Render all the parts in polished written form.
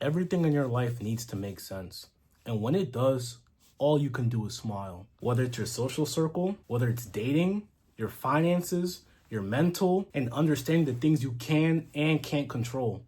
Everything in your life needs to make sense. And when it does, all you can do is smile. Whether it's your social circle, whether it's dating, your finances, your mental, and understanding the things you can and can't control.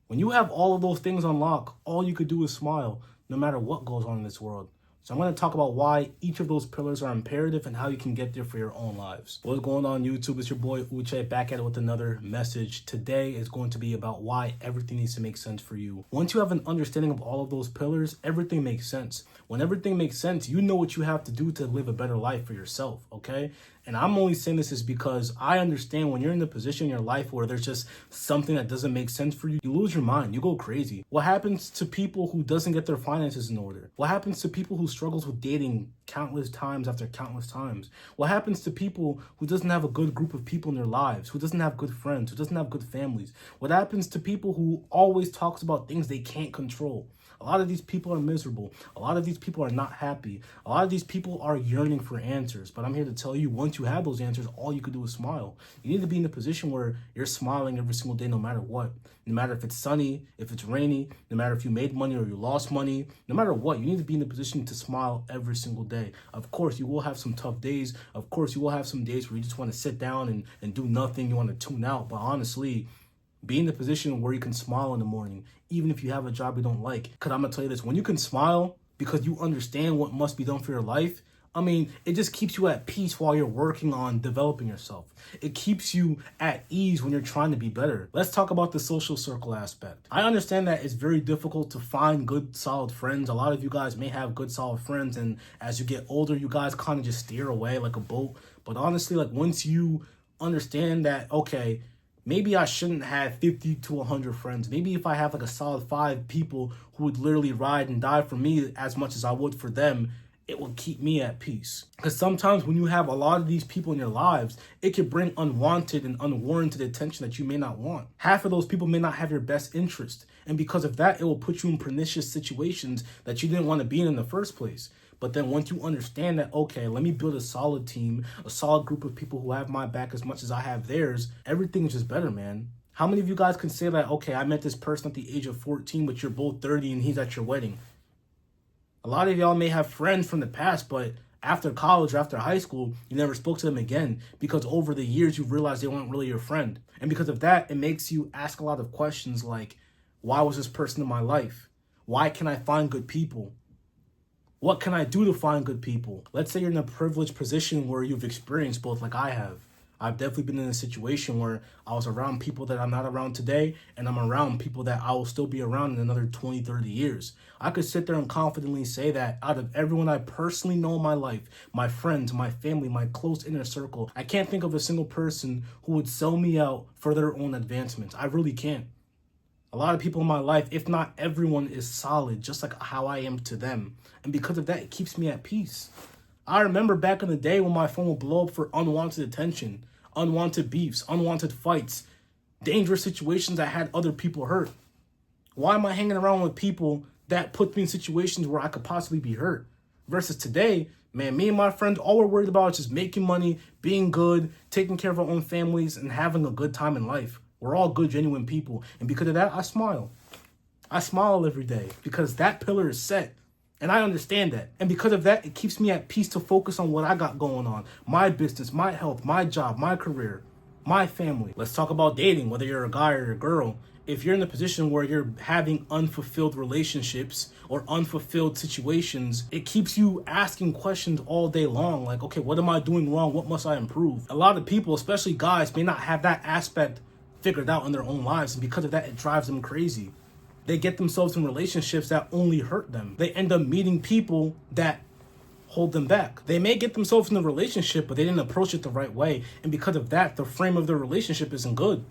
When you have all of those things unlocked, all you could do is smile, no matter what goes on in this world. So I'm going to talk about why each of those pillars are imperative and how you can get there for your own lives. What's going on YouTube? It's your boy Uche back at it with another message. Today is going to be about why everything needs to make sense for you. Once you have an understanding of all of those pillars, everything makes sense. When everything makes sense, you know what you have to do to live a better life for yourself, okay? And I'm only saying this is because I understand when you're in the position in your life where there's just something that doesn't make sense for you, you lose your mind, you go crazy. What happens to people who doesn't get their finances in order? What happens to people who struggles with dating countless times after countless times? What happens to people who doesn't have a good group of people in their lives, who doesn't have good friends, who doesn't have good families? What happens to people who always talks about things they can't control? A lot of these people are miserable. A lot of these people are not happy. A lot of these people are yearning for answers. But I'm here to tell you, once you have those answers, all you can do is smile. You need to be in a position where you're smiling every single day, no matter what. No matter if it's sunny, if it's rainy, no matter if you made money or you lost money, no matter what, you need to be in a position to smile every single day. Of course, you will have some tough days. Of course, you will have some days where you just want to sit down and do nothing. You want to tune out. But honestly, be in the position where you can smile in the morning, even if you have a job you don't like. Because I'm going to tell you this, when you can smile because you understand what must be done for your life, I mean, it just keeps you at peace while you're working on developing yourself. It keeps you at ease when you're trying to be better. Let's talk about the social circle aspect. I understand that it's very difficult to find good, solid friends. A lot of you guys may have good, solid friends, and as you get older, you guys kind of just steer away like a boat. But honestly, like once you understand that, okay, maybe I shouldn't have 50 to 100 friends. Maybe if I have like a solid 5 people who would literally ride and die for me as much as I would for them, it will keep me at peace. Because sometimes when you have a lot of these people in your lives, it can bring unwanted and unwarranted attention that you may not want. Half of those people may not have your best interest. And because of that, it will put you in pernicious situations that you didn't want to be in the first place. But then once you understand that, okay, let me build a solid team, a solid group of people who have my back as much as I have theirs, everything is just better, man. How many of you guys can say that, okay, I met this person at the age of 14, but you're both 30 and he's at your wedding? A lot of y'all may have friends from the past, but after college or after high school, you never spoke to them again because over the years, you realized they weren't really your friend. And because of that, it makes you ask a lot of questions like, why was this person in my life? Why can I find good people? What can I do to find good people? Let's say you're in a privileged position where you've experienced both like I have. I've definitely been in a situation where I was around people that I'm not around today, and I'm around people that I will still be around in another 20, 30 years. I could sit there and confidently say that out of everyone I personally know in my life, my friends, my family, my close inner circle, I can't think of a single person who would sell me out for their own advancements. I really can't. A lot of people in my life, if not everyone, is solid, just like how I am to them. And because of that, it keeps me at peace. I remember back in the day when my phone would blow up for unwanted attention, unwanted beefs, unwanted fights, dangerous situations that had other people hurt. Why am I hanging around with people that put me in situations where I could possibly be hurt? Versus today, man, me and my friends, all we're worried about is just making money, being good, taking care of our own families, and having a good time in life. We're all good, genuine people. And because of that, I smile. I smile every day because that pillar is set. And I understand that. And because of that, it keeps me at peace to focus on what I got going on. My business, my health, my job, my career, my family. Let's talk about dating, whether you're a guy or a girl. If you're in a position where you're having unfulfilled relationships or unfulfilled situations, it keeps you asking questions all day long. Like, okay, what am I doing wrong? What must I improve? A lot of people, especially guys, may not have that aspect figured out in their own lives, and because of that, it drives them crazy. They get themselves in relationships that only hurt them. They end up meeting people that hold them back. They may get themselves in a relationship, but they didn't approach it the right way, and because of that, the frame of their relationship isn't good.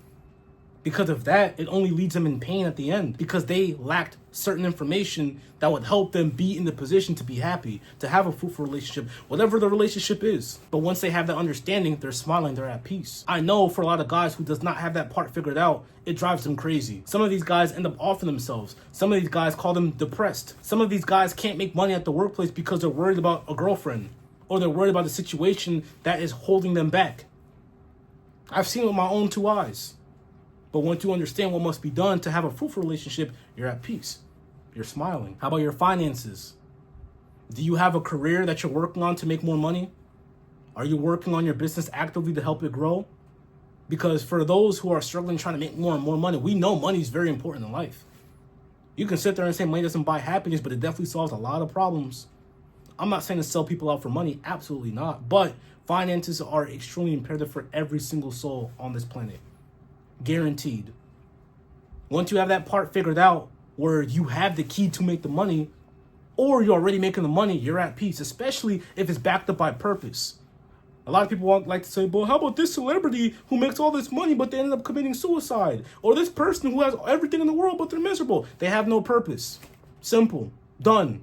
Because of that, it only leads them in pain at the end because they lacked certain information that would help them be in the position to be happy, to have a fruitful relationship, whatever the relationship is. But once they have that understanding, they're smiling, they're at peace. I know for a lot of guys who does not have that part figured out, it drives them crazy. Some of these guys end up offing themselves. Some of these guys call them depressed. Some of these guys can't make money at the workplace because they're worried about a girlfriend or they're worried about a situation that is holding them back. I've seen it with my own 2 eyes. But once you understand what must be done to have a fruitful relationship, you're at peace. You're smiling. How about your finances? Do you have a career that you're working on to make more money? Are you working on your business actively to help it grow? Because for those who are struggling trying to make more and more money, we know money is very important in life. You can sit there and say money doesn't buy happiness, but it definitely solves a lot of problems. I'm not saying to sell people out for money, absolutely not. But finances are extremely imperative for every single soul on this planet. Guaranteed. Once you have that part figured out where you have the key to make the money, or you're already making the money, you're at peace, especially if it's backed up by purpose. A lot of people like to say, well, how about this celebrity who makes all this money, but they ended up committing suicide? Or this person who has everything in the world, but they're miserable. They have no purpose. Simple. Done.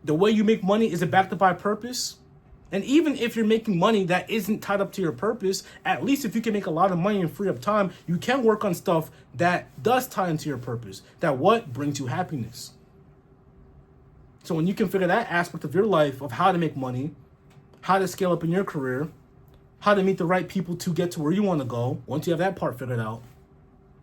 The way you make money, is it backed up by purpose? And even if you're making money that isn't tied up to your purpose, at least if you can make a lot of money and free up time, you can work on stuff that does tie into your purpose. That what brings you happiness. So when you can figure that aspect of your life of how to make money, how to scale up in your career, how to meet the right people to get to where you want to go, once you have that part figured out,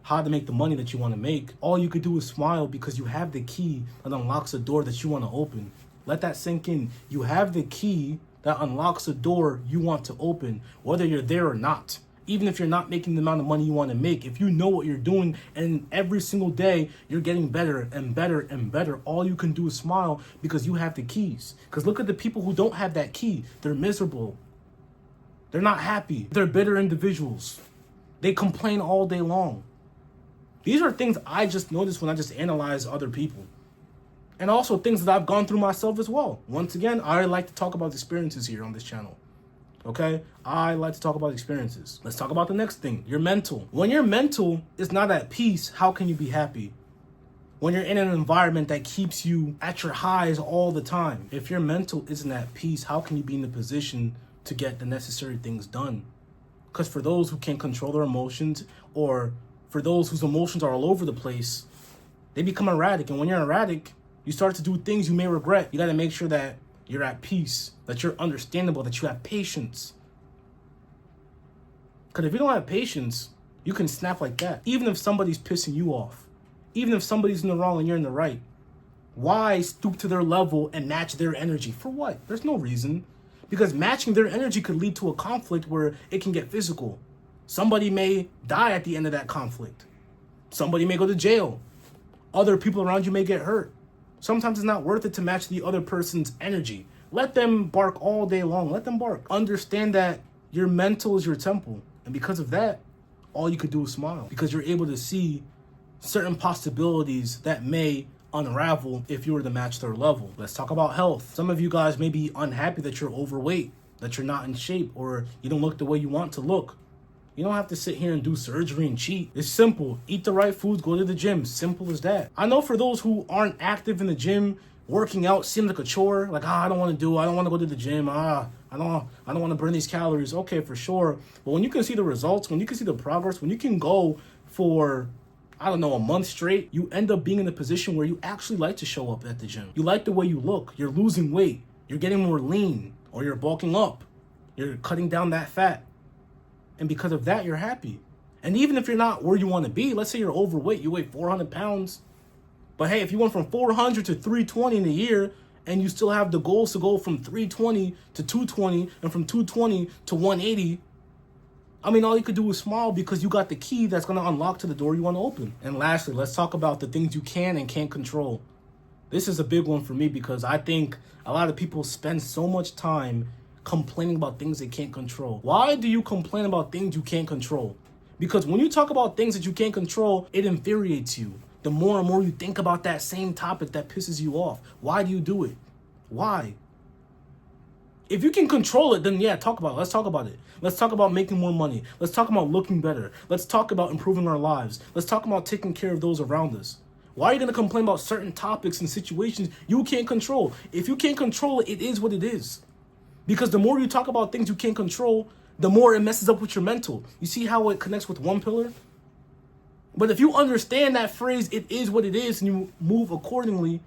how to make the money that you want to make, all you could do is smile because you have the key that unlocks a door that you want to open. Let that sink in. You have the key that unlocks a door you want to open, whether you're there or not. Even if you're not making the amount of money you want to make, if you know what you're doing and every single day you're getting better and better and better, all you can do is smile because you have the keys. Because look at the people who don't have that key. They're miserable. They're not happy. They're bitter individuals. They complain all day long. These are things I just noticed when I just analyze other people. And also things that I've gone through myself as well. Once again, I like to talk about experiences here on this channel. Okay? I like to talk about experiences. Let's talk about the next thing. Your mental. When your mental is not at peace, how can you be happy? When you're in an environment that keeps you at your highs all the time. If your mental isn't at peace, how can you be in the position to get the necessary things done? Because for those who can't control their emotions, or for those whose emotions are all over the place, they become erratic. And when you're erratic, you start to do things you may regret. You got to make sure that you're at peace, that you're understandable, that you have patience. Because if you don't have patience, you can snap like that. Even if somebody's pissing you off, even if somebody's in the wrong and you're in the right, why stoop to their level and match their energy? For what? There's no reason. Because matching their energy could lead to a conflict where it can get physical. Somebody may die at the end of that conflict. Somebody may go to jail. Other people around you may get hurt. Sometimes it's not worth it to match the other person's energy. Let them bark all day long. Let them bark. Understand that your mental is your temple. And because of that, all you could do is smile. Because you're able to see certain possibilities that may unravel if you were to match their level. Let's talk about health. Some of you guys may be unhappy that you're overweight, that you're not in shape, or you don't look the way you want to look. You don't have to sit here and do surgery and cheat. It's simple. Eat the right foods, go to the gym. Simple as that. I know for those who aren't active in the gym, working out seems like a chore. Like, I don't want to do, I don't want to go to the gym. I don't want to burn these calories. Okay, for sure. But when you can see the results, when you can see the progress, when you can go for, I don't know, a month straight, you end up being in a position where you actually like to show up at the gym. You like the way you look. You're losing weight. You're getting more lean, or you're bulking up. You're cutting down that fat. And because of that, you're happy. And even if you're not where you want to be, let's say you're overweight, you weigh 400 pounds. But hey, if you went from 400 to 320 in a year, and you still have the goals to go from 320 to 220, and from 220 to 180, I mean, all you could do is smile because you got the key that's going to unlock to the door you want to open. And lastly, let's talk about the things you can and can't control. This is a big one for me because I think a lot of people spend so much time complaining about things they can't control. Why do you complain about things you can't control? Because when you talk about things that you can't control, it infuriates you. The more and more you think about that same topic that pisses you off. Why do you do it? Why? If you can control it, then yeah, talk about it. Let's talk about it. Let's talk about making more money. Let's talk about looking better. Let's talk about improving our lives. Let's talk about taking care of those around us. Why are you going to complain about certain topics and situations you can't control? If you can't control it, it is what it is. Because the more you talk about things you can't control, the more it messes up with your mental. You see how it connects with one pillar? But if you understand that phrase, it is what it is, and you move accordingly,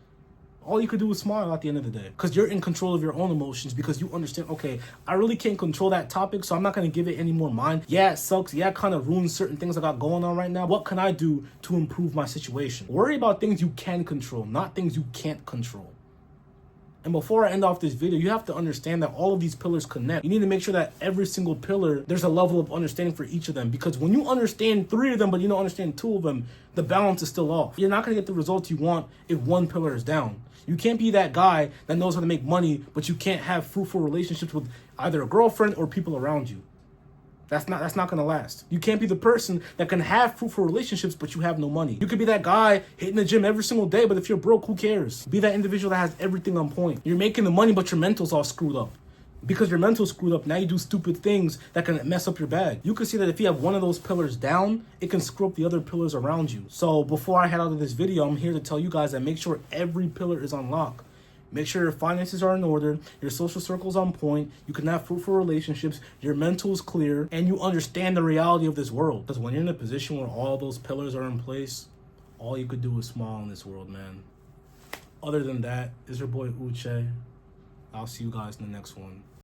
All you could do is smile at the end of the day, because you're in control of your own emotions, because you understand, okay, I really can't control that topic, so I'm not going to give it any more mind. Yeah, it sucks. Yeah, it kind of ruins certain things I got going on right now. What can I do to improve my situation? Worry about things you can control, not things you can't control. And before I end off this video, you have to understand that all of these pillars connect. You need to make sure that every single pillar, there's a level of understanding for each of them. Because when you understand 3 of them, but you don't understand 2 of them, the balance is still off. You're not going to get the results you want if one pillar is down. You can't be that guy that knows how to make money, but you can't have fruitful relationships with either a girlfriend or people around you. That's not gonna last. You can't be the person that can have fruitful relationships, but you have no money. You could be that guy hitting the gym every single day, but if you're broke, who cares? Be that individual that has everything on point. You're making the money, but your mental's all screwed up. Because your mental's screwed up, now you do stupid things that can mess up your bag. You can see that if you have one of those pillars down, it can screw up the other pillars around you. So before I head out of this video, I'm here to tell you guys that make sure every pillar is on lock. Make sure your finances are in order, your social circle's on point, you can have fruitful relationships, your mental is clear, and you understand the reality of this world. Because when you're in a position where all those pillars are in place, all you could do is smile in this world, man. Other than that, it's your boy Uche. I'll see you guys in the next one.